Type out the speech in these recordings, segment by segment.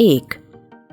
1،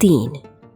3،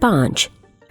5،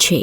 6،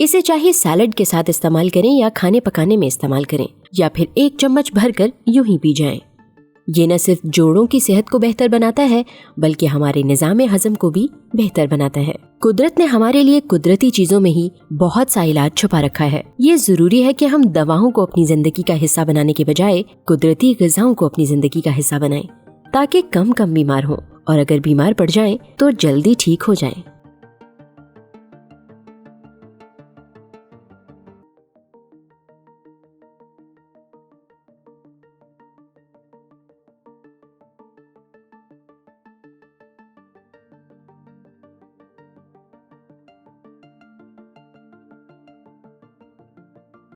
इसे चाहे सैलड के साथ इस्तेमाल करें या खाने पकाने में इस्तेमाल करें, या फिर 1 चम्मच भरकर यूं ही पी जाएं। ये न सिर्फ जोड़ों की सेहत को बेहतर बनाता है बल्कि हमारे निज़ाम हजम को भी बेहतर बनाता है। कुदरत ने हमारे लिए कुदरती चीजों में ही बहुत सा इलाज छुपा रखा है। ये जरूरी है कि हम दवाओं को अपनी जिंदगी का हिस्सा बनाने के बजाय कुदरती ग़िज़ाओं को अपनी जिंदगी का हिस्सा बनाएं, ताकि कम बीमार हों और अगर बीमार पड़ जाएं तो जल्दी ठीक हो जाएं।